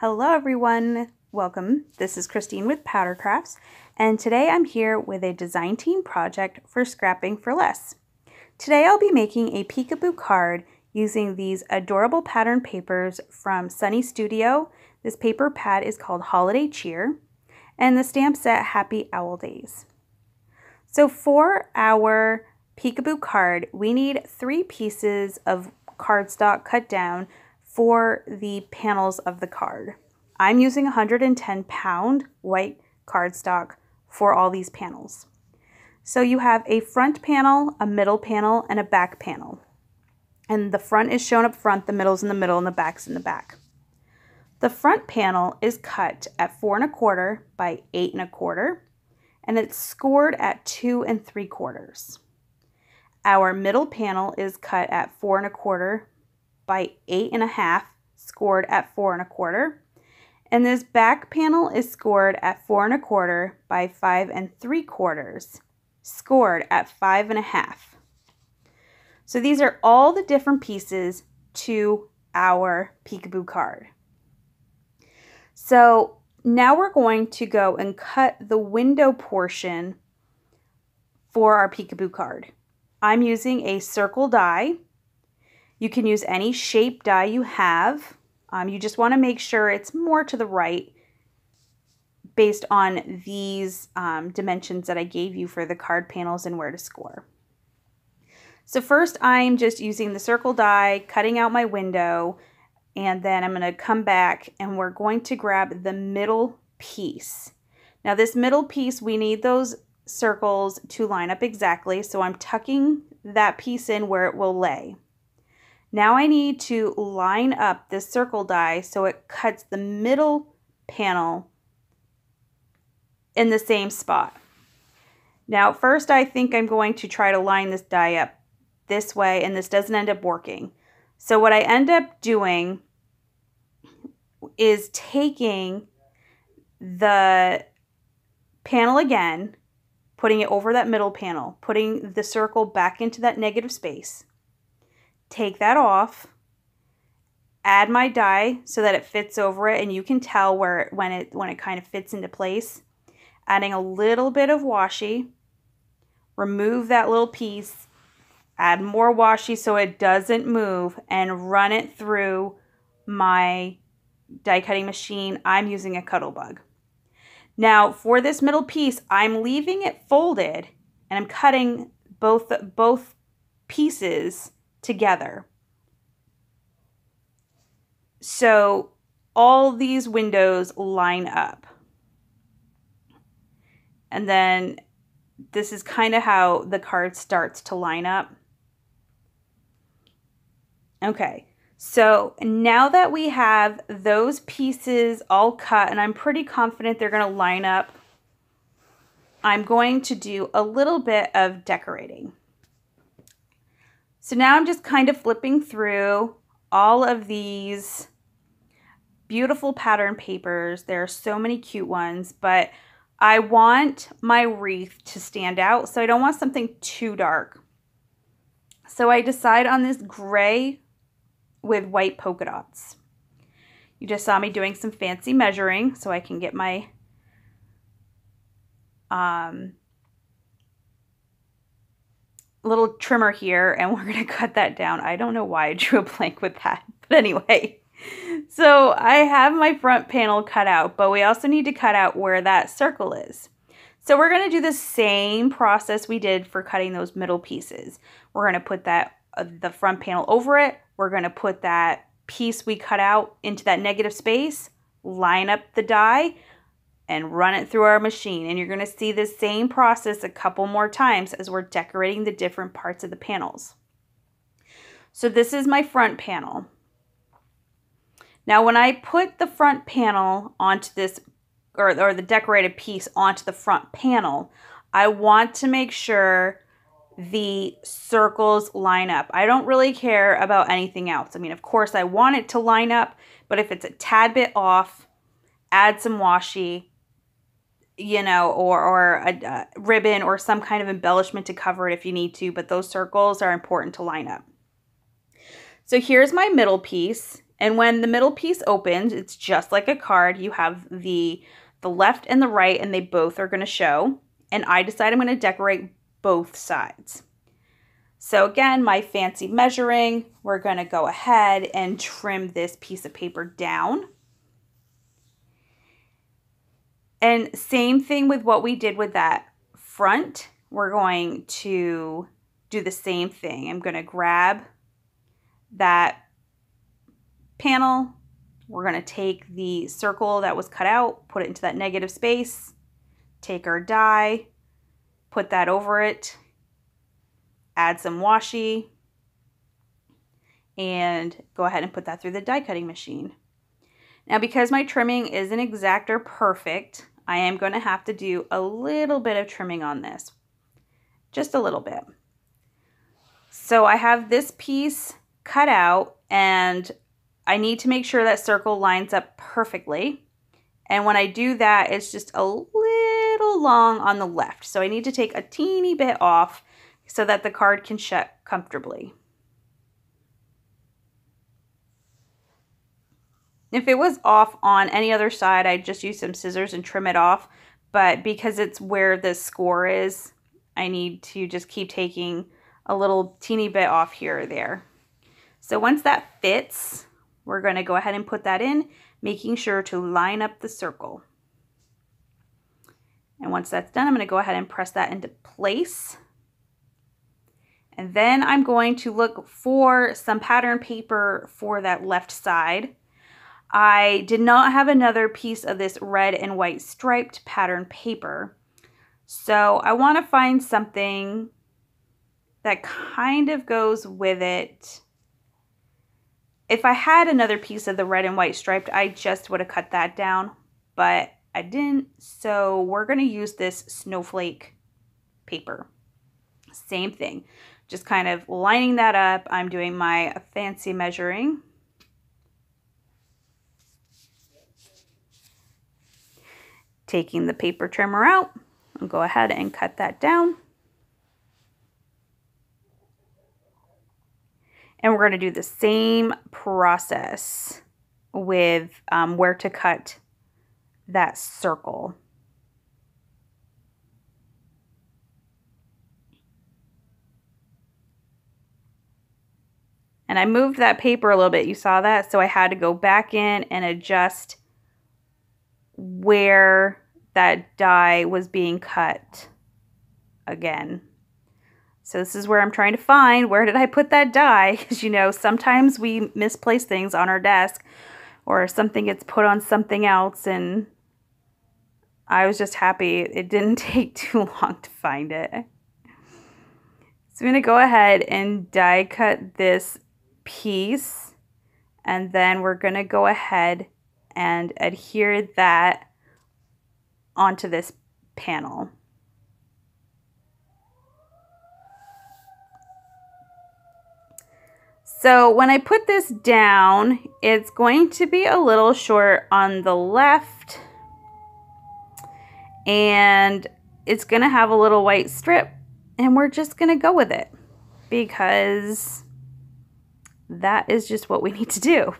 Hello everyone, welcome. This is Christine with Pattercrafts, and today I'm here with a design team project for Scrapping for Less. Today I'll be making a peekaboo card using these adorable pattern papers from Sunny Studio. This paper pad is called Holiday Cheer, and the stamp set Happy Owlidays. So for our peekaboo card, we need 3 pieces of cardstock cut down for the panels of the card. I'm using 110-pound white cardstock for all these panels. So you have a front panel, a middle panel, and a back panel. And the front is shown up front, the middle's in the middle, and the back's in the back. The front panel is cut at 4 1/4 by 8 1/4, and it's scored at 2 3/4. Our middle panel is cut at 4 1/4 by 8 1/2, scored at 4 1/4, and this back panel is scored at 4 1/4 by 5 3/4, scored at 5 1/2. So these are all the different pieces to our peekaboo card. So now we're going to go and cut the window portion for our peekaboo card. I'm using a circle die. You can use any shape die you have. You just want to make sure it's more to the right based on these dimensions that I gave you for the card panels and where to score. So first I'm just using the circle die, cutting out my window, and then I'm going to come back and we're going to grab the middle piece. Now this middle piece, we need those circles to line up exactly, so I'm tucking that piece in where it will lay. Now I need to line up this circle die so it cuts the middle panel in the same spot. Now first I think I'm going to try to line this die up this way, and this doesn't end up working. So what I end up doing is taking the panel again, putting it over that middle panel, putting the circle back into that negative space. Take that off, add my die so that it fits over it, and you can tell when it kind of fits into place. Adding a little bit of washi, remove that little piece, add more washi so it doesn't move, and run it through my die cutting machine. I'm using a Cuttlebug. Now for this middle piece, I'm leaving it folded and I'm cutting both pieces together. So all these windows line up. And then this is kind of how the card starts to line up. Okay, so now that we have those pieces all cut, and I'm pretty confident they're going to line up, I'm going to do a little bit of decorating. So now I'm just kind of flipping through all of these beautiful pattern papers. There are so many cute ones, but I want my wreath to stand out, so I don't want something too dark. So I decide on this gray with white polka dots. You just saw me doing some fancy measuring so I can get my little trimmer here, and we're going to cut that down. I don't know why I drew a blank with that, but anyway. So I have my front panel cut out, but we also need to cut out where that circle is. So we're going to do the same process we did for cutting those middle pieces. We're going to put the front panel over it. We're going to put that piece we cut out into that negative space, line up the die, and run it through our machine. And you're going to see the same process a couple more times as we're decorating the different parts of the panels. So this is my front panel. Now when I put the front panel onto this, or the decorated piece onto the front panel, I want to make sure the circles line up. I don't really care about anything else. I mean, of course I want it to line up, but if it's a tad bit off, add some washi, you know, or a ribbon or some kind of embellishment to cover it if you need to, but those circles are important to line up. So here's my middle piece. And when the middle piece opens, it's just like a card. You have the left and the right, and they both are going to show. And I decide I'm going to decorate both sides. So again, my fancy measuring, we're going to go ahead and trim this piece of paper down. And same thing with what we did with that front. We're going to do the same thing. I'm going to grab that panel. We're going to take the circle that was cut out, put it into that negative space, take our die, put that over it, add some washi, and go ahead and put that through the die cutting machine. Now, because my trimming isn't exact or perfect, I am going to have to do a little bit of trimming on this. Just a little bit. So I have this piece cut out, and I need to make sure that circle lines up perfectly. And when I do that, it's just a little long on the left. So I need to take a teeny bit off so that the card can shut comfortably. If it was off on any other side, I'd just use some scissors and trim it off. But because it's where the score is, I need to just keep taking a little teeny bit off here or there. So once that fits, we're going to go ahead and put that in, making sure to line up the circle. And once that's done, I'm going to go ahead and press that into place. And then I'm going to look for some pattern paper for that left side. I did not have another piece of this red and white striped pattern paper. So I want to find something that kind of goes with it. If I had another piece of the red and white striped, I just would have cut that down, but I didn't. So we're going to use this snowflake paper. Same thing. Just kind of lining that up. I'm doing my fancy measuring. Taking the paper trimmer out, I'll go ahead and cut that down. And we're going to do the same process with where to cut that circle. And I moved that paper a little bit, you saw that? So I had to go back in and adjust where that die was being cut again. So this is where I'm trying to find, where did I put that die? Because you know, sometimes we misplace things on our desk or something gets put on something else, and I was just happy it didn't take too long to find it. So I'm going to go ahead and die cut this piece, and then we're going to go ahead and adhere that onto this panel. So when I put this down, it's going to be a little short on the left, and it's going to have a little white strip, and we're just going to go with it because that is just what we need to do.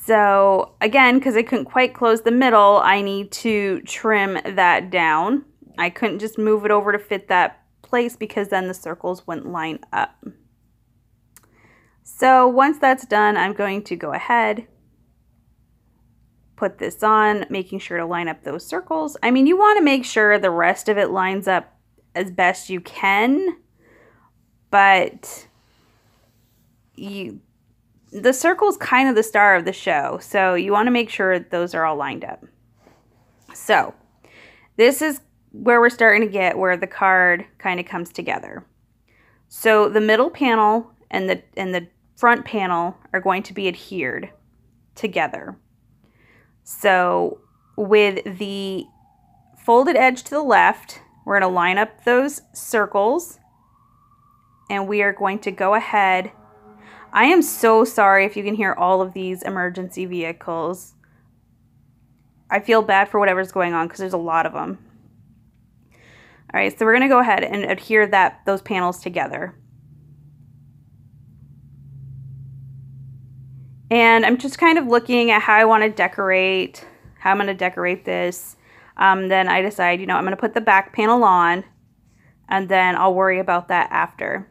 So again, because I couldn't quite close the middle, I need to trim that down. I couldn't just move it over to fit that place because then the circles wouldn't line up. So once that's done, I'm going to go ahead, put this on, making sure to line up those circles. I mean, you want to make sure the rest of it lines up as best you can, but the circle's kind of the star of the show, so you want to make sure those are all lined up. So this is where we're starting to get where the card kind of comes together. So the middle panel and the front panel are going to be adhered together. So with the folded edge to the left, we're going to line up those circles, and we are going to go ahead. I am so sorry if you can hear all of these emergency vehicles. I feel bad for whatever's going on because there's a lot of them. All right, so we're going to go ahead and adhere those panels together. And I'm just kind of looking at how I want to decorate, how I'm going to decorate this. Then I decide, you know, I'm going to put the back panel on, and then I'll worry about that after.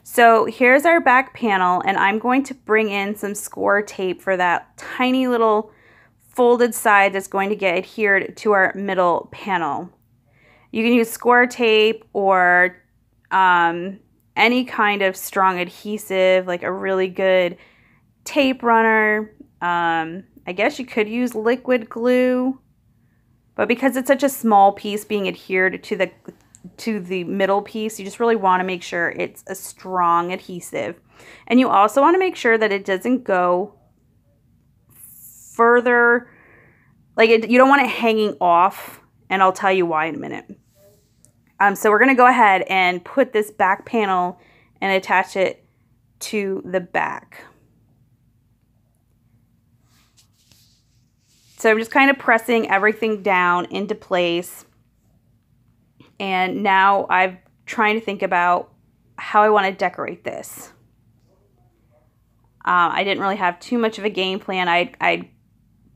So here's our back panel, and I'm going to bring in some score tape for that tiny little folded side that's going to get adhered to our middle panel. You can use score tape or any kind of strong adhesive, like a really good tape runner. I guess you could use liquid glue, but because it's such a small piece being adhered to the middle piece, you just really want to make sure it's a strong adhesive. And you also want to make sure that it doesn't go further, like you don't want it hanging off, and I'll tell you why in a minute. So we're going to go ahead and put this back panel and attach it to the back. So I'm just kind of pressing everything down into place. And now I'm trying to think about how I want to decorate this. I didn't really have too much of a game plan. I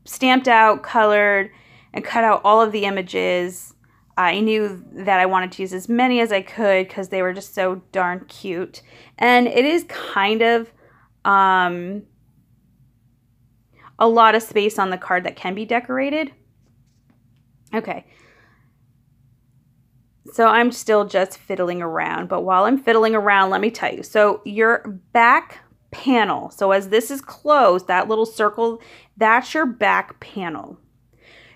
stamped out, colored, and cut out all of the images. I knew that I wanted to use as many as I could because they were just so darn cute. And it is kind of a lot of space on the card that can be decorated. Okay. So I'm still just fiddling around, but while I'm fiddling around, let me tell you. So your back panel, so as this is closed, that little circle, that's your back panel.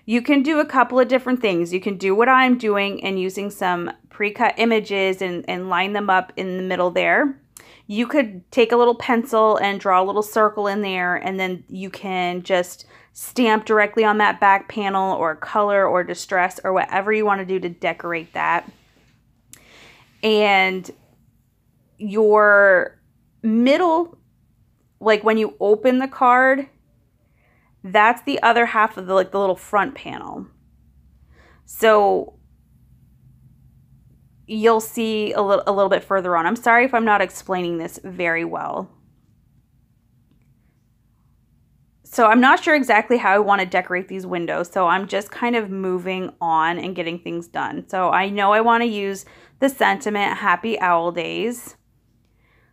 You can do a couple of different things. You can do what I'm doing and using some pre-cut images and line them up in the middle there. You could take a little pencil and draw a little circle in there, and then you can just stamp directly on that back panel, or color or distress or whatever you want to do to decorate that. And your middle, like when you open the card, that's the other half of the little front panel. So you'll see a little bit further on. I'm sorry if I'm not explaining this very well. So I'm not sure exactly how I want to decorate these windows, so I'm just kind of moving on and getting things done. So I know I want to use the sentiment, Happy Owlidays.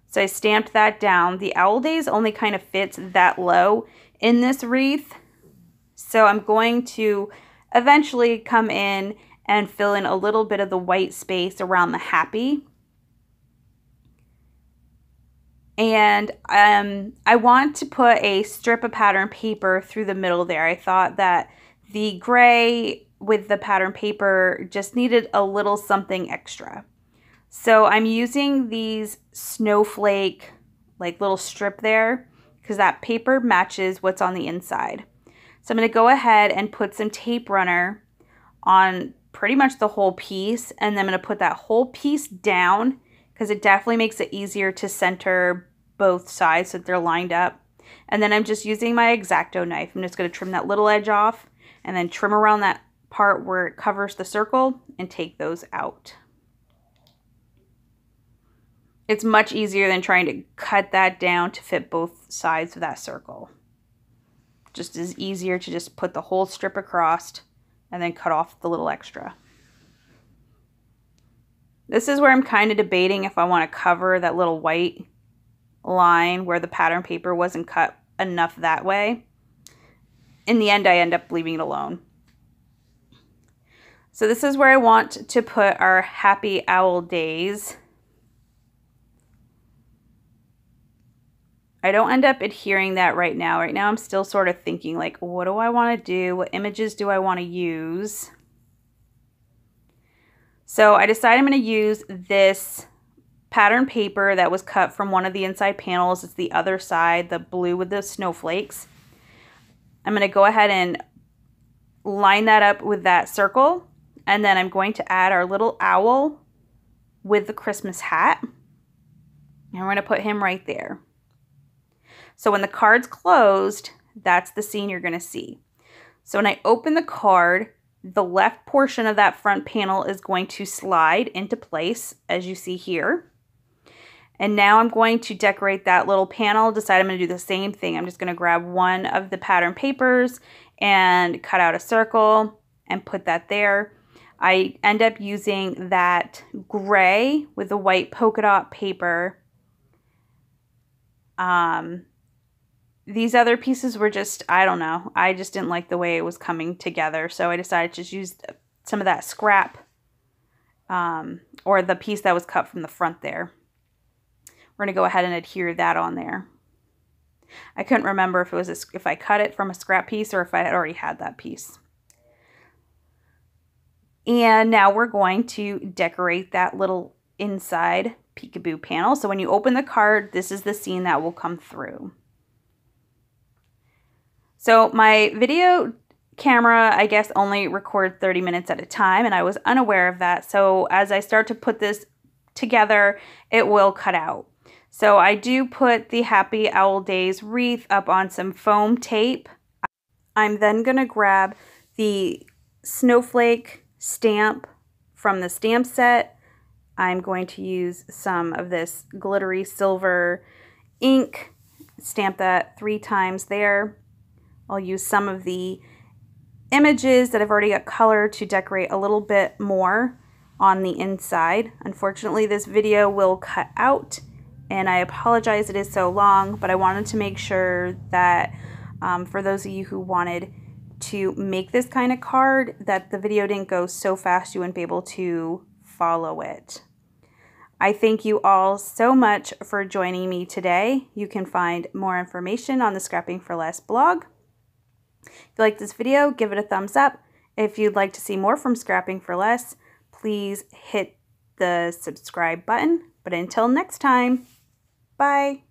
So I stamped that down. The Owlidays only kind of fits that low in this wreath. So I'm going to eventually come in and fill in a little bit of the white space around the happy. And I want to put a strip of pattern paper through the middle there. I thought that the gray with the pattern paper just needed a little something extra. So I'm using these snowflake, like little strip there, because that paper matches what's on the inside. So I'm going to go ahead and put some tape runner on pretty much the whole piece, and then I'm going to put that whole piece down because it definitely makes it easier to center both sides so that they're lined up. And then I'm just using my X-Acto knife. I'm just going to trim that little edge off and then trim around that part where it covers the circle and take those out. It's much easier than trying to cut that down to fit both sides of that circle. Just as easier to just put the whole strip across and then cut off the little extra. This is where I'm kind of debating if I want to cover that little white line where the pattern paper wasn't cut enough that way. In the end, I end up leaving it alone. So this is where I want to put our Happy Owlidays. I don't end up adhering that right now. Right now I'm still sort of thinking like, what do I want to do? What images do I want to use? So I decided I'm going to use this pattern paper that was cut from one of the inside panels. It's the other side, the blue with the snowflakes. I'm going to go ahead and line that up with that circle. And then I'm going to add our little owl with the Christmas hat. And we're going to put him right there. So when the card's closed, that's the scene you're going to see. So when I open the card, the left portion of that front panel is going to slide into place, as you see here. And now I'm going to decorate that little panel. Decide I'm going to do the same thing. I'm just going to grab one of the pattern papers and cut out a circle and put that there. I end up using that gray with the white polka dot paper. These other pieces were just, I don't know, I just didn't like the way it was coming together, so I decided to just use some of that scrap, or the piece that was cut from the front there. We're going to go ahead and adhere that on there. I couldn't remember if it was if I cut it from a scrap piece or if I had already had that piece. And now we're going to decorate that little inside peekaboo panel. So when you open the card, this is the scene that will come through. So my video camera, I guess, only records 30 minutes at a time, and I was unaware of that. So as I start to put this together, it will cut out. So I do put the Happy Owlidays wreath up on some foam tape. I'm then going to grab the snowflake stamp from the stamp set. I'm going to use some of this glittery silver ink, stamp that 3 times there. I'll use some of the images that I've already got color to decorate a little bit more on the inside. Unfortunately, this video will cut out, and I apologize it is so long, but I wanted to make sure that for those of you who wanted to make this kind of card, that the video didn't go so fast you wouldn't be able to follow it. I thank you all so much for joining me today. You can find more information on the Scrapping for Less blog. If you like this video, give it a thumbs up. If you'd like to see more from Scrapping for Less, please hit the subscribe button. But until next time, bye.